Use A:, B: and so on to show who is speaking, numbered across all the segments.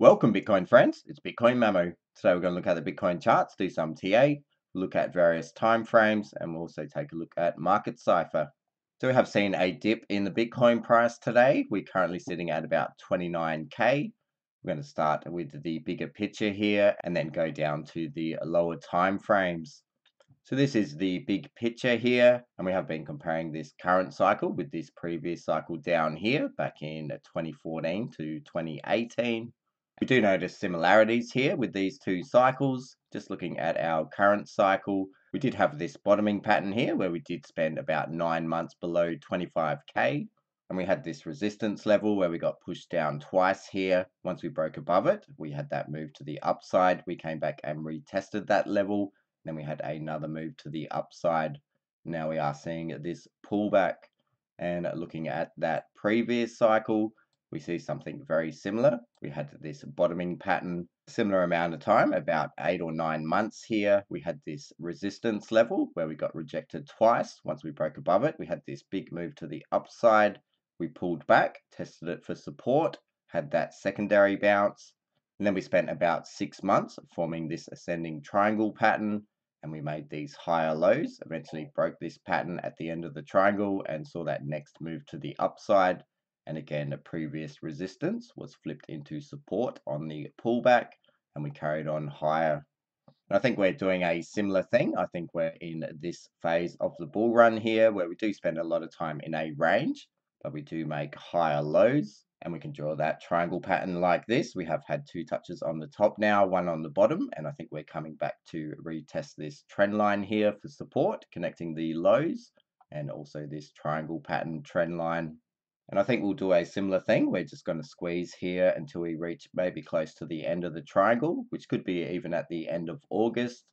A: Welcome, Bitcoin friends. It's Bitcoin Mamo. Today we're going to look at the Bitcoin charts, do some TA, look at various time frames, and we'll also take a look at market cipher. So we have seen a dip in the Bitcoin price today. We're currently sitting at about 29K. We're going to start with the bigger picture here and then go down to the lower time frames. So this is the big picture here, and we have been comparing this current cycle with this previous cycle down here back in 2014 to 2018. We do notice similarities here with these two cycles. Just looking at our current cycle, we did have this bottoming pattern here where we did spend about 9 months below 25K. And we had this resistance level where we got pushed down twice here. Once we broke above it, we had that move to the upside. We came back and retested that level. Then we had another move to the upside. Now we are seeing this pullback. And looking at that previous cycle, we see something very similar. We had this bottoming pattern, similar amount of time, about 8 or 9 months here. We had this resistance level where we got rejected twice. Once we broke above it, we had this big move to the upside. We pulled back, tested it for support, had that secondary bounce. And then we spent about 6 months forming this ascending triangle pattern. And we made these higher lows, eventually broke this pattern at the end of the triangle and saw that next move to the upside. And again, the previous resistance was flipped into support on the pullback, and we carried on higher. And I think we're doing a similar thing. I think we're in this phase of the bull run here where we do spend a lot of time in a range, but we do make higher lows. And we can draw that triangle pattern like this. We have had two touches on the top now, one on the bottom, and I think we're coming back to retest this trend line here for support, connecting the lows, and also this triangle pattern trend line. And I think we'll do a similar thing. We're just going to squeeze here until we reach maybe close to the end of the triangle, which could be even at the end of August.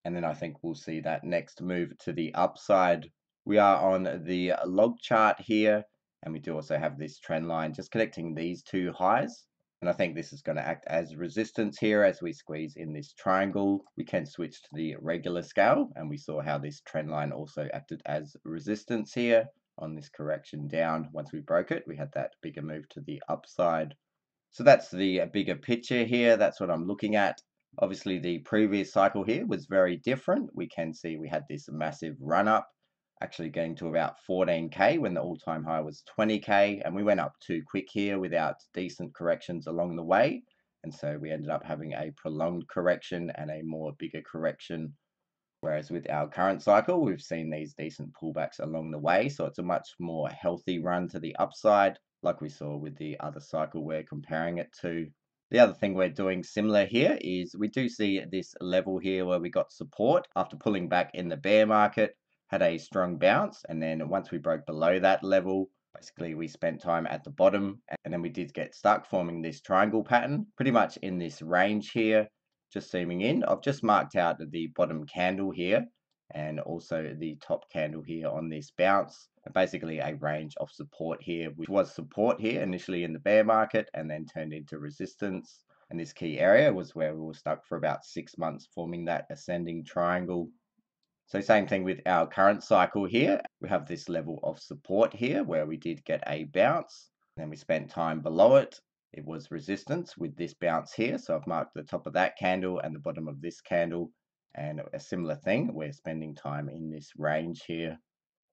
A: And then I think we'll see that next move to the upside. We are on the log chart here, and we do also have this trend line just connecting these two highs. And I think this is going to act as resistance here as we squeeze in this triangle. We can switch to the regular scale, and we saw how this trend line also acted as resistance here on this correction down. Once we broke it, we had that bigger move to the upside. So that's the bigger picture here. That's what I'm looking at. Obviously, the previous cycle here was very different. We can see we had this massive run up, actually getting to about 14K when the all-time high was 20K, and we went up too quick here without decent corrections along the way. And so we ended up having a prolonged correction and a more bigger correction. Whereas with our current cycle, we've seen these decent pullbacks along the way. So it's a much more healthy run to the upside, like we saw with the other cycle we're comparing it to. The other thing we're doing similar here is we do see this level here where we got support after pulling back in the bear market, had a strong bounce. And then once we broke below that level, basically we spent time at the bottom and then we did get stuck forming this triangle pattern pretty much in this range here. Just zooming in, I've just marked out the bottom candle here and also the top candle here on this bounce. Basically a range of support here, which was support here initially in the bear market and then turned into resistance. And this key area was where we were stuck for about 6 months forming that ascending triangle. So same thing with our current cycle here. We have this level of support here where we did get a bounce. Then we spent time below it. It was resistance with this bounce here. So I've marked the top of that candle and the bottom of this candle. And a similar thing, we're spending time in this range here.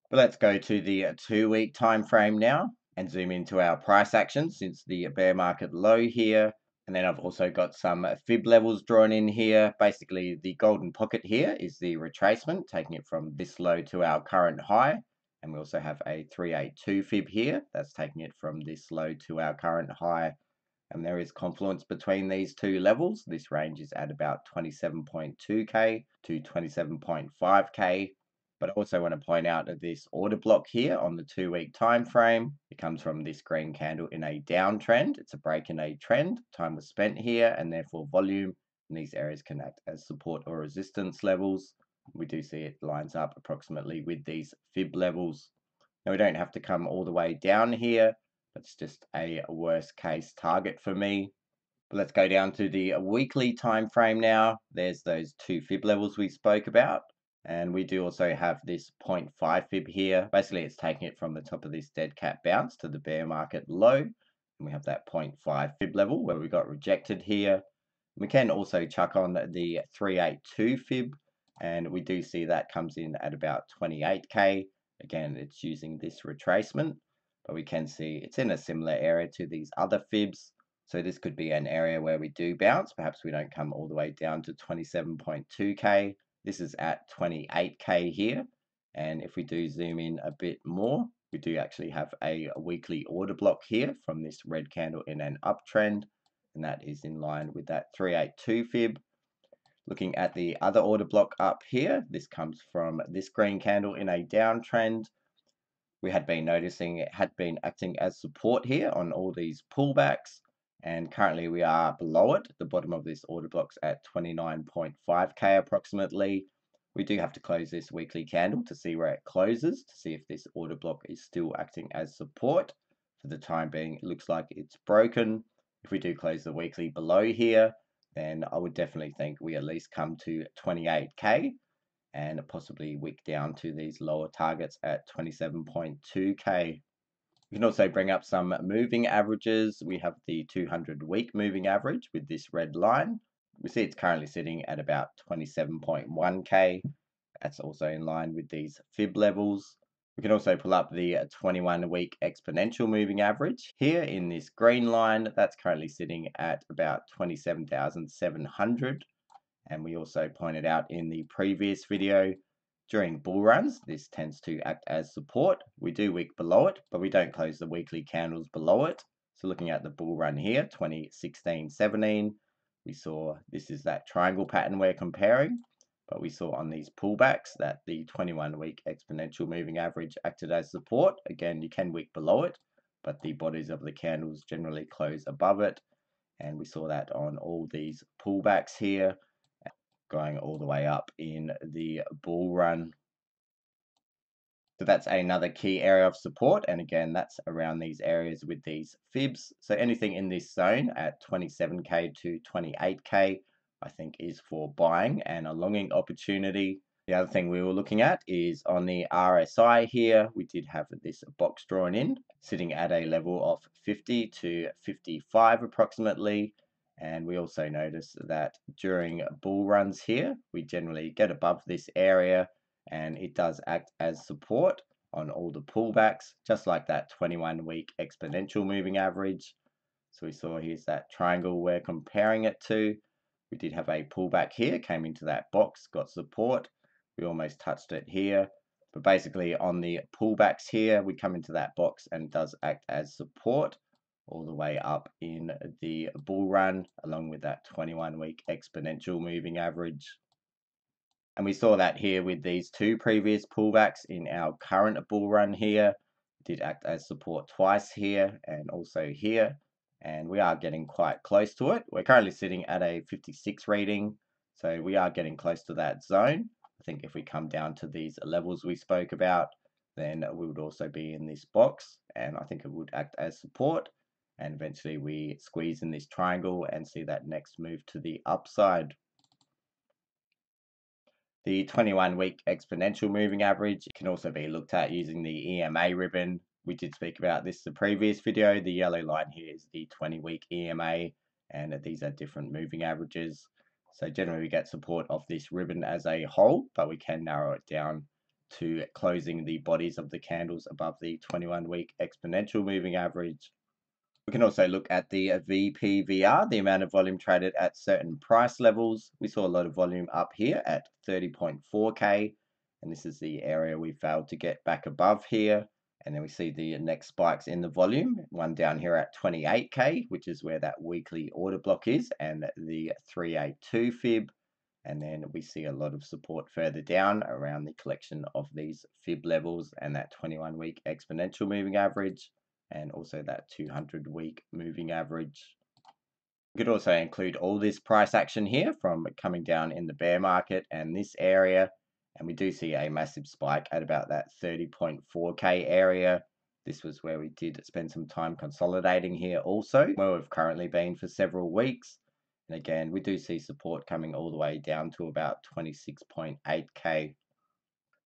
A: But let's go to the 2-week time frame now and zoom into our price action since the bear market low here. And then I've also got some fib levels drawn in here. Basically, the golden pocket here is the retracement, taking it from this low to our current high. And we also have a 382 fib here. That's taking it from this low to our current high. And there is confluence between these two levels. This range is at about 27.2K to 27.5K. But I also want to point out that this order block here on the 2-week time frame, it comes from this green candle in a downtrend. It's a break in a trend. Time was spent here and therefore volume in these areas can act as support or resistance levels. We do see it lines up approximately with these fib levels. Now we don't have to come all the way down here. That's just a worst case target for me. But let's go down to the weekly time frame now. There's those two fib levels we spoke about. And we do also have this 0.5 fib here. Basically, it's taking it from the top of this dead cat bounce to the bear market low. And we have that 0.5 fib level where we got rejected here. We can also chuck on the 382 fib, and we do see that comes in at about 28k. Again, it's using this retracement, but we can see it's in a similar area to these other fibs. So this could be an area where we do bounce. Perhaps we don't come all the way down to 27.2k. This is at 28k here. And if we do zoom in a bit more, we do actually have a weekly order block here from this red candle in an uptrend, and that is in line with that 382 fib. Looking at the other order block up here, this comes from this green candle in a downtrend. We had been noticing it had been acting as support here on all these pullbacks, and currently we are below it. The bottom of this order block's at 29.5k approximately. We do have to close this weekly candle to see where it closes, to see if this order block is still acting as support. For the time being, it looks like it's broken. If we do close the weekly below here, then I would definitely think we at least come to 28k and possibly wick down to these lower targets at 27.2k. We can also bring up some moving averages. We have the 200-week moving average with this red line. We see it's currently sitting at about 27.1k. That's also in line with these fib levels. We can also pull up the 21-week exponential moving average. Here in this green line, that's currently sitting at about 27,700. And we also pointed out in the previous video, during bull runs, this tends to act as support. We do wick below it, but we don't close the weekly candles below it. So looking at the bull run here, 2016-17, we saw this is that triangle pattern we're comparing, but we saw on these pullbacks that the 21-week exponential moving average acted as support. Again, you can wick below it, but the bodies of the candles generally close above it. And we saw that on all these pullbacks here, going all the way up in the bull run. So that's another key area of support. And again, that's around these areas with these fibs. So anything in this zone at 27k to 28k, I think is for buying and a longing opportunity. The other thing we were looking at is on the RSI here, we did have this box drawn in, sitting at a level of 50 to 55 approximately. And we also notice that during bull runs here, we generally get above this area and it does act as support on all the pullbacks, just like that 21-week exponential moving average. So we saw here's that triangle we're comparing it to. We did have a pullback here, came into that box, got support. We almost touched it here. But basically on the pullbacks here, we come into that box and it does act as support all the way up in the bull run, along with that 21-week exponential moving average. And we saw that here with these two previous pullbacks in our current bull run here. It did act as support twice here and also here. And we are getting quite close to it. We're currently sitting at a 56 reading. So we are getting close to that zone. I think if we come down to these levels we spoke about, then we would also be in this box. And I think it would act as support. And eventually we squeeze in this triangle and see that next move to the upside. The 21-week exponential moving average can also be looked at using the EMA ribbon. We did speak about this in the previous video. The yellow line here is the 20-week EMA, and these are different moving averages. So generally we get support of this ribbon as a whole, but we can narrow it down to closing the bodies of the candles above the 21-week exponential moving average. We can also look at the VPVR, the amount of volume traded at certain price levels. We saw a lot of volume up here at 30.4k, and this is the area we failed to get back above here. And then we see the next spikes in the volume, one down here at 28k, which is where that weekly order block is, and the 382 fib. And then we see a lot of support further down around the collection of these fib levels and that 21-week exponential moving average, and also that 200-week moving average. We could also include all this price action here from coming down in the bear market and this area, and we do see a massive spike at about that 30.4k area. This was where we did spend some time consolidating here also, where we've currently been for several weeks. And again, we do see support coming all the way down to about 26.8k.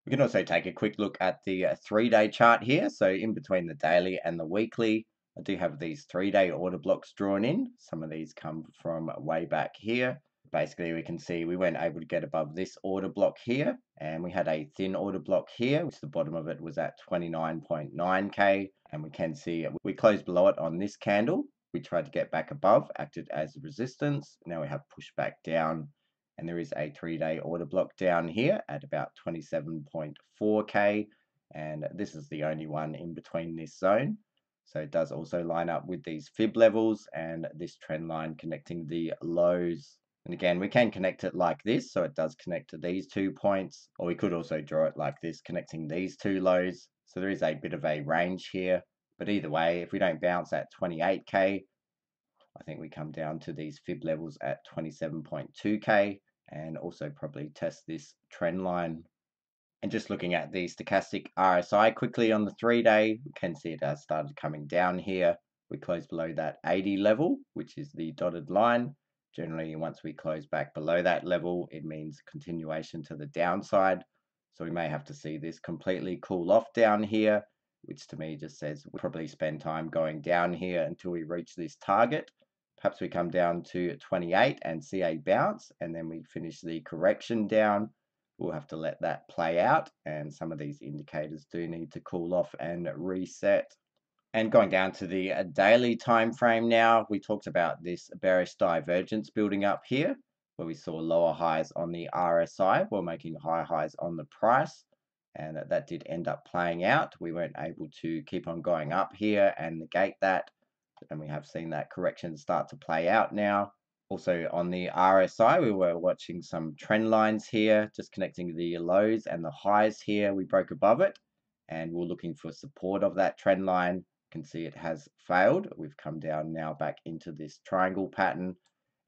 A: We can also take a quick look at the 3-day chart here. So in between the daily and the weekly, I do have these 3-day order blocks drawn in. Some of these come from way back here. Basically, we can see we weren't able to get above this order block here, and we had a thin order block here, which the bottom of it was at 29.9k, and we can see we closed below it on this candle. We tried to get back above, acted as resistance. Now we have pushed back down, and there is a 3-day order block down here at about 27.4k, and this is the only one in between this zone. So it does also line up with these fib levels and this trend line connecting the lows. And again, we can connect it like this, so it does connect to these 2 points, or we could also draw it like this, connecting these 2 lows. So there is a bit of a range here, but either way, if we don't bounce at 28k, I think we come down to these fib levels at 27.2k, and also probably test this trend line. And just looking at the stochastic RSI quickly on the 3-day, we can see it has started coming down here. We closed below that 80 level, which is the dotted line. Generally, once we close back below that level, it means continuation to the downside. So we may have to see this completely cool off down here, which to me just says we'll probably spend time going down here until we reach this target. Perhaps we come down to 28 and see a bounce, and then we finish the correction down. We'll have to let that play out, and some of these indicators do need to cool off and reset. And going down to the daily time frame now, we talked about this bearish divergence building up here, where we saw lower highs on the RSI while making higher highs on the price, and that did end up playing out. We weren't able to keep on going up here and negate that, and we have seen that correction start to play out now. Also on the RSI, we were watching some trend lines here, just connecting the lows and the highs here. We broke above it, and we're looking for support of that trend line. You can see it has failed. We've come down now back into this triangle pattern,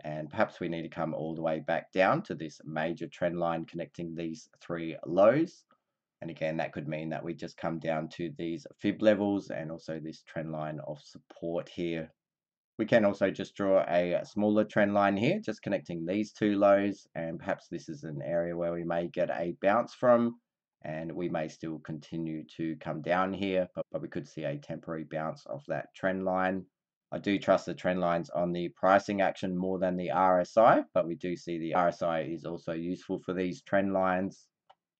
A: and perhaps we need to come all the way back down to this major trend line connecting these 3 lows. And again, that could mean that we just come down to these fib levels and also this trend line of support here. We can also just draw a smaller trend line here, just connecting these 2 lows, and perhaps this is an area where we may get a bounce from, and we may still continue to come down here, but we could see a temporary bounce off that trend line. I do trust the trend lines on the pricing action more than the RSI, but we do see the RSI is also useful for these trend lines.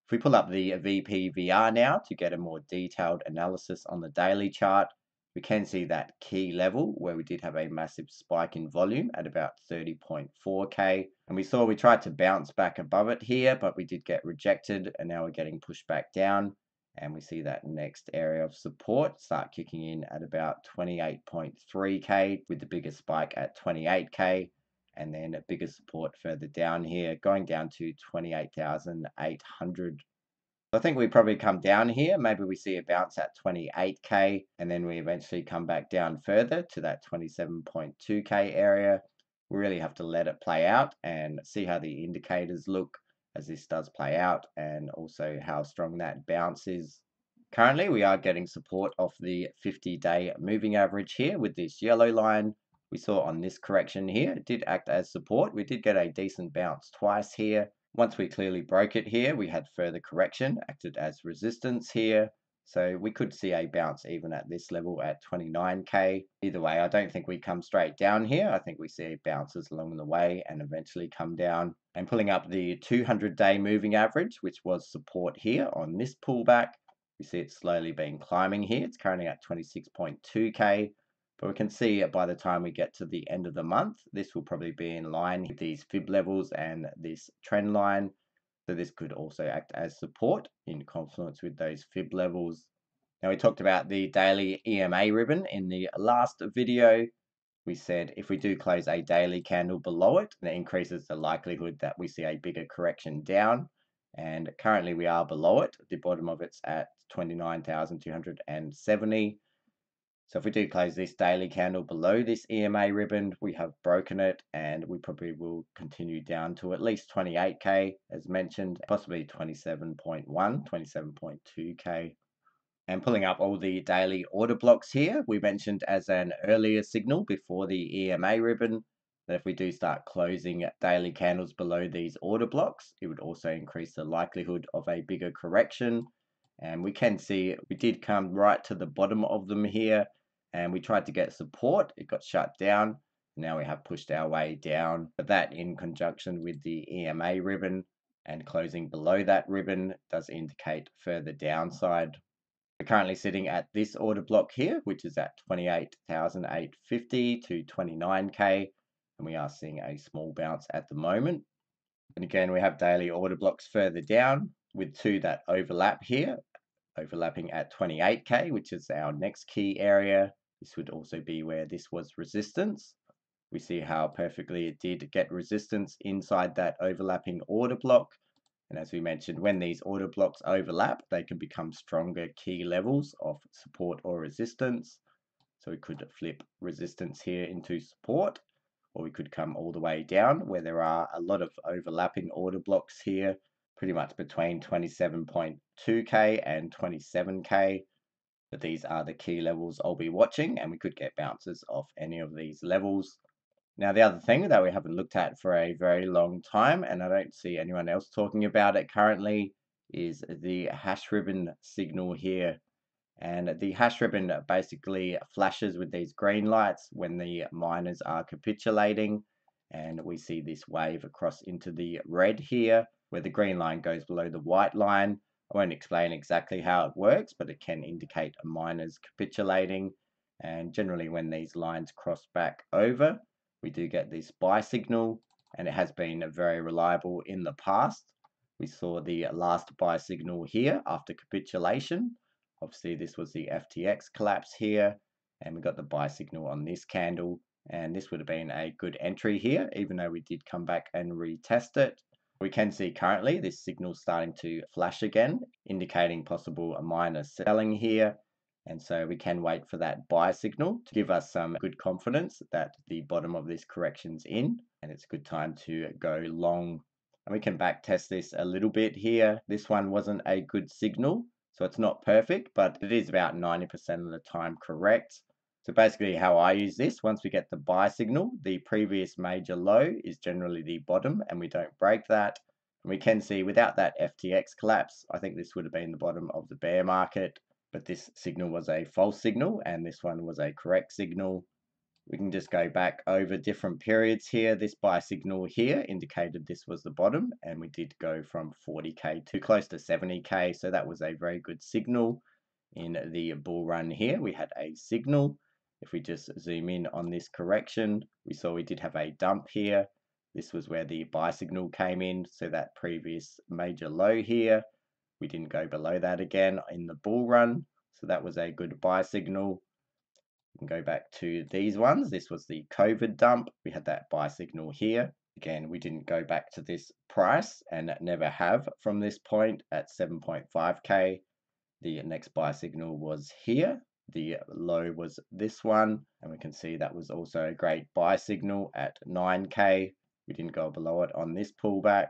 A: If we pull up the VPVR now to get a more detailed analysis on the daily chart, we can see that key level where we did have a massive spike in volume at about 30.4k, and we tried to bounce back above it here, but we did get rejected, and now we're getting pushed back down, and we see that next area of support start kicking in at about 28.3k, with the biggest spike at 28k, and then a bigger support further down here going down to 28,800. I think we probably come down here. Maybe we see a bounce at 28k, and then we eventually come back down further to that 27.2k area. We really have to let it play out and see how the indicators look as this does play out, and also how strong that bounce is. Currently, we are getting support off the 50-day moving average here with this yellow line. We saw on this correction here, it did act as support. We did get a decent bounce twice here. Once we clearly broke it here, we had further correction, acted as resistance here. So we could see a bounce even at this level at 29k. Either way, I don't think we come straight down here. I think we see bounces along the way and eventually come down. And pulling up the 200-day moving average, which was support here on this pullback, we see it slowly been climbing here. It's currently at 26.2k. But we can see by the time we get to the end of the month, this will probably be in line with these fib levels and this trend line. So this could also act as support in confluence with those fib levels. Now we talked about the daily EMA ribbon in the last video. We said if we do close a daily candle below it, that increases the likelihood that we see a bigger correction down. And currently we are below it. The bottom of it's at 29,270. So if we do close this daily candle below this EMA ribbon, we have broken it, and we probably will continue down to at least 28k as mentioned, possibly 27.1, 27.2k. And pulling up all the daily order blocks here, we mentioned as an earlier signal before the EMA ribbon that if we do start closing daily candles below these order blocks, it would also increase the likelihood of a bigger correction. And we can see we did come right to the bottom of them here, and we tried to get support. It got shut down. Now we have pushed our way down, but that in conjunction with the EMA ribbon and closing below that ribbon does indicate further downside. We're currently sitting at this order block here, which is at 28,850 to 29K, and we are seeing a small bounce at the moment. And again, we have daily order blocks further down with two that overlap here, overlapping at 28K, which is our next key area. This would also be where this was resistance. We see how perfectly it did get resistance inside that overlapping order block. And as we mentioned, when these order blocks overlap, they can become stronger key levels of support or resistance. So we could flip resistance here into support, or we could come all the way down where there are a lot of overlapping order blocks here, pretty much between 27.2K and 27K. But these are the key levels I'll be watching, and we could get bounces off any of these levels. Now, the other thing that we haven't looked at for a very long time, and I don't see anyone else talking about it currently, is the hash ribbon signal here. And the hash ribbon basically flashes with these green lights when the miners are capitulating. And we see this wave across into the red here, where the green line goes below the white line. I won't explain exactly how it works, but it can indicate a miner's capitulating. And generally when these lines cross back over, we do get this buy signal, and it has been very reliable in the past. We saw the last buy signal here after capitulation. Obviously, this was the FTX collapse here, and we got the buy signal on this candle, and this would have been a good entry here, even though we did come back and retest it. We can see currently this signal starting to flash again, indicating possible minor selling here. And so we can wait for that buy signal to give us some good confidence that the bottom of this correction's in, and it's a good time to go long. And we can back test this a little bit here. This one wasn't a good signal, so it's not perfect, but it is about 90% of the time correct. So basically how I use this, once we get the buy signal, the previous major low is generally the bottom, and we don't break that. And we can see without that FTX collapse, I think this would have been the bottom of the bear market. But this signal was a false signal, and this one was a correct signal. We can just go back over different periods here. This buy signal here indicated this was the bottom, and we did go from 40K to close to 70K, so that was a very good signal. In the bull run here, we had a signal. If we just zoom in on this correction, we saw we did have a dump here. This was where the buy signal came in, so that previous major low here, we didn't go below that again in the bull run, so that was a good buy signal. We can go back to these ones. This was the COVID dump. We had that buy signal here. Again, we didn't go back to this price and never have from this point at 7.5K. The next buy signal was here. The low was this one, and we can see that was also a great buy signal at 9K. We didn't go below it on this pullback.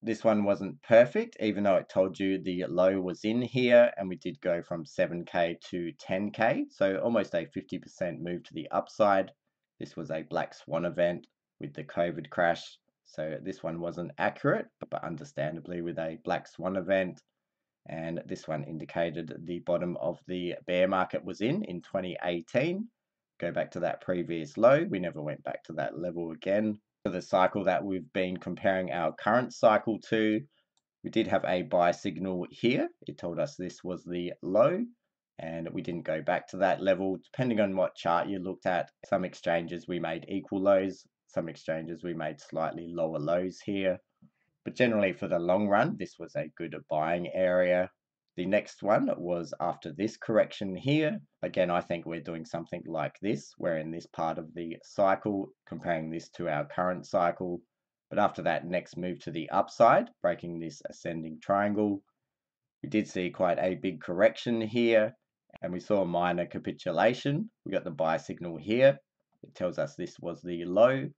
A: This one wasn't perfect, even though it told you the low was in here, and we did go from 7K to 10K, so almost a 50% move to the upside. This was a black swan event with the COVID crash, so this one wasn't accurate, but understandably with a black swan event. And this one indicated the bottom of the bear market was in 2018. Go back to that previous low, we never went back to that level again. For the cycle that we've been comparing our current cycle to, we did have a buy signal here. It told us this was the low, and we didn't go back to that level. Depending on what chart you looked at, some exchanges we made equal lows, some exchanges we made slightly lower lows here. But generally for the long run, this was a good buying area. The next one was after this correction here. Again, I think we're doing something like this. We're in this part of the cycle, comparing this to our current cycle. But after that next move to the upside, breaking this ascending triangle, we did see quite a big correction here, and we saw a minor capitulation. We got the buy signal here. It tells us this was the low,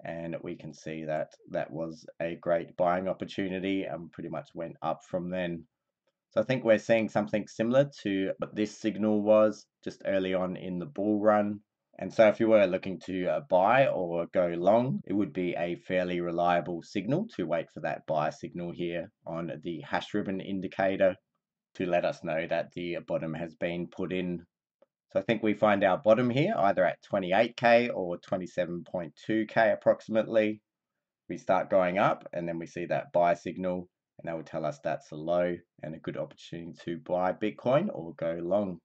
A: and we can see that that was a great buying opportunity and pretty much went up from then. So I think we're seeing something similar to what this signal was just early on in the bull run. And so if you were looking to buy or go long, it would be a fairly reliable signal to wait for that buy signal here on the hash ribbon indicator to let us know that the bottom has been put in. So I think we find our bottom here either at 28K or 27.2K approximately. We start going up and then we see that buy signal, and that will tell us that's a low and a good opportunity to buy Bitcoin or go long.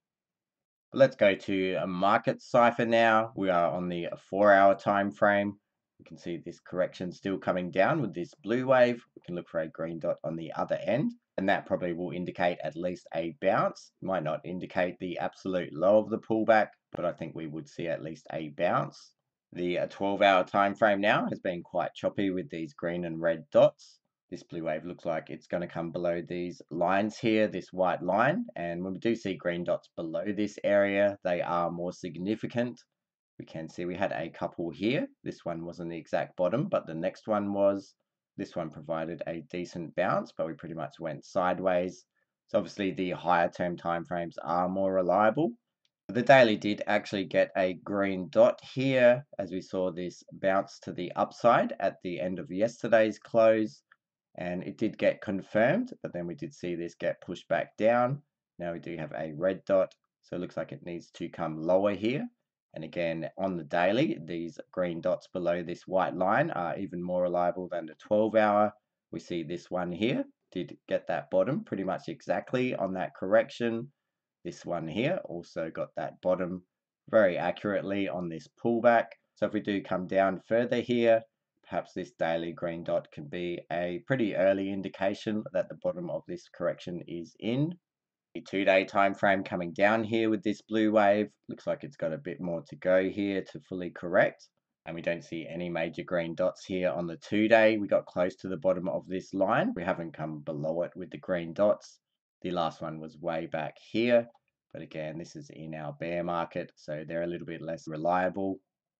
A: Let's go to a market cipher now. We are on the 4-hour time frame. You can see this correction still coming down with this blue wave. We can look for a green dot on the other end, and that probably will indicate at least a bounce. Might not indicate the absolute low of the pullback, but I think we would see at least a bounce. The 12-hour time frame now has been quite choppy with these green and red dots. This blue wave looks like it's going to come below these lines here, this white line. And when we do see green dots below this area, they are more significant. We can see we had a couple here. This one wasn't the exact bottom, but the next one was. This one provided a decent bounce, but we pretty much went sideways. So obviously the higher term time frames are more reliable. The daily did actually get a green dot here as we saw this bounce to the upside at the end of yesterday's close, and it did get confirmed, but then we did see this get pushed back down. Now we do have a red dot, so it looks like it needs to come lower here. And again, on the daily, these green dots below this white line are even more reliable than the 12-hour. We see this one here did get that bottom pretty much exactly on that correction. This one here also got that bottom very accurately on this pullback. So if we do come down further here, perhaps this daily green dot can be a pretty early indication that the bottom of this correction is in. The 2-day time frame coming down here with this blue wave looks like it's got a bit more to go here to fully correct, and we don't see any major green dots here on the 2-day. We got close to the bottom of this line. We haven't come below it with the green dots. The last one was way back here, but again, this is in our bear market, so they're a little bit less reliable.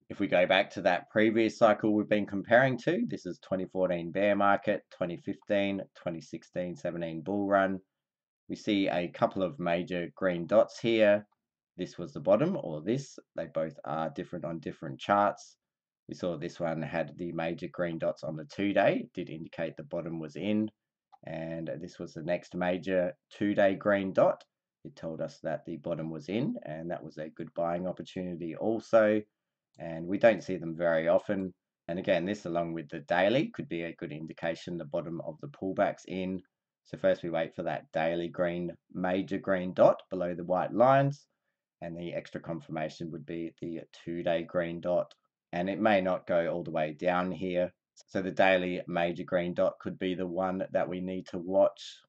A: If we go back to that previous cycle we've been comparing to, this is 2014 bear market, 2015, 2016, 17 bull run. We see a couple of major green dots here. This was the bottom, or this. They both are different on different charts. We saw this one had the major green dots on the 2-day. It did indicate the bottom was in. And this was the next major 2-day green dot. It told us that the bottom was in, and that was a good buying opportunity also. And we don't see them very often. And again, this along with the daily could be a good indication the bottom of the pullback's in. So first we wait for that daily green, major green dot below the white lines. And the extra confirmation would be the 2-day green dot. And it may not go all the way down here. So the daily major green dot could be the one that we need to watch.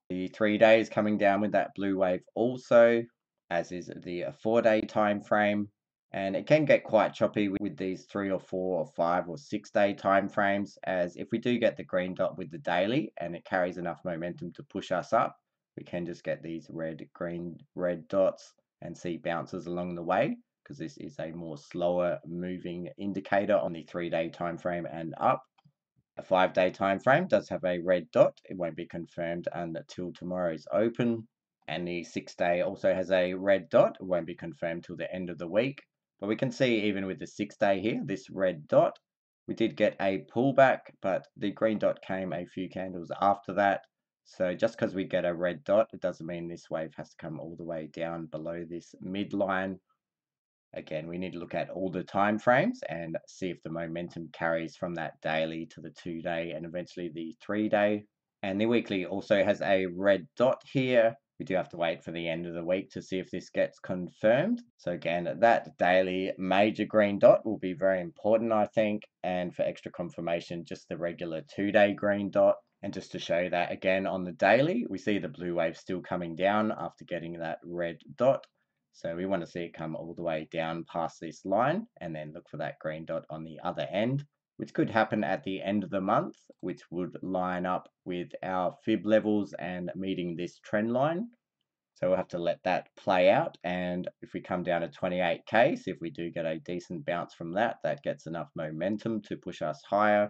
A: The 3-day is coming down with that blue wave also, as is the 4-day time frame. And it can get quite choppy with these 3 or 4 or 5 or 6-day time frames, as if we do get the green dot with the daily and it carries enough momentum to push us up, we can just get these red, green, red dots and see bounces along the way, because this is a more slower moving indicator on the 3-day time frame and up. A 5-day time frame does have a red dot. It won't be confirmed until tomorrow's open. And the 6-day also has a red dot. It won't be confirmed till the end of the week. But we can see even with the 6-day here, this red dot, we did get a pullback, but the green dot came a few candles after that. So just because we get a red dot, it doesn't mean this wave has to come all the way down below this midline. Again, we need to look at all the time frames and see if the momentum carries from that daily to the 2-day and eventually the 3-day. And the weekly also has a red dot here. We do have to wait for the end of the week to see if this gets confirmed. So again, that daily major green dot will be very important, I think. And for extra confirmation, just the regular 2-day green dot. And just to show that again on the daily, we see the blue wave still coming down after getting that red dot. So we want to see it come all the way down past this line and then look for that green dot on the other end, which could happen at the end of the month, which would line up with our fib levels and meeting this trend line. So we'll have to let that play out. And if we come down to 28K, see if we do get a decent bounce from that, that gets enough momentum to push us higher.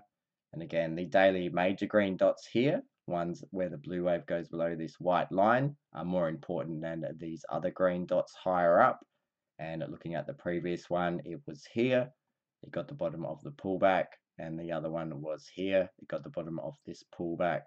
A: And again, the daily major green dots here, ones where the blue wave goes below this white line, are more important than these other green dots higher up. And looking at the previous one, it was here. It got the bottom of the pullback, and the other one was here. It got the bottom of this pullback.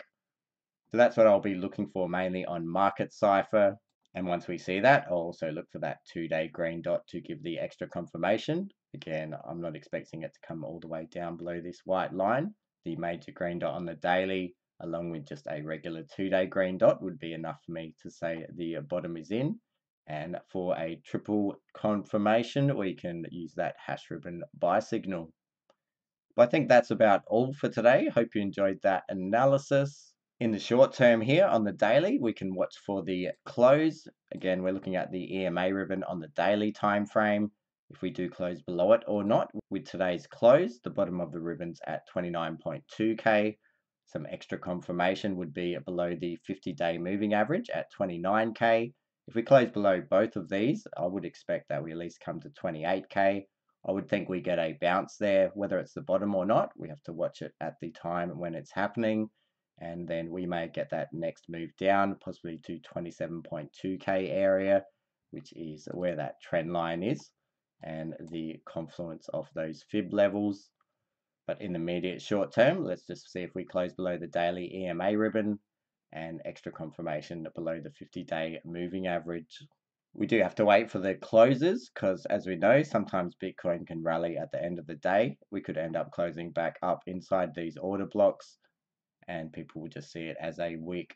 A: So that's what I'll be looking for mainly on Market Cipher. And once we see that, I'll also look for that 2-day green dot to give the extra confirmation. Again, I'm not expecting it to come all the way down below this white line. The major green dot on the daily, along with just a regular 2-day green dot, would be enough for me to say the bottom is in. And for a triple confirmation, we can use that hash ribbon buy signal. But I think that's about all for today. Hope you enjoyed that analysis. In the short term here on the daily, we can watch for the close. Again, we're looking at the EMA ribbon on the daily time frame. If we do close below it or not. With today's close, the bottom of the ribbon's at 29.2k. Some extra confirmation would be below the 50-day moving average at 29k. If we close below both of these, I would expect that we at least come to 28k. I would think we get a bounce there, whether it's the bottom or not. We have to watch it at the time when it's happening. And then we may get that next move down, possibly to 27.2k area, which is where that trend line is, and the confluence of those fib levels. But in the immediate short term, let's just see if we close below the daily EMA ribbon and extra confirmation below the 50-day moving average. We do have to wait for the closes because, as we know, sometimes Bitcoin can rally at the end of the day. We could end up closing back up inside these order blocks, and people will just see it as a wick.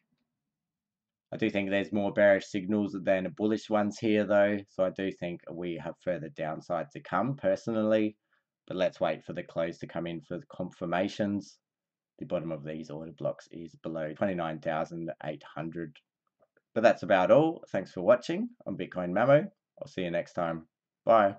A: I do think there's more bearish signals than bullish ones here, though, so I do think we have further downside to come personally. But let's wait for the close to come in for the confirmations. The bottom of these order blocks is below 29,800. But that's about all. Thanks for watching on Bitcoin Mamo. I'll see you next time. Bye.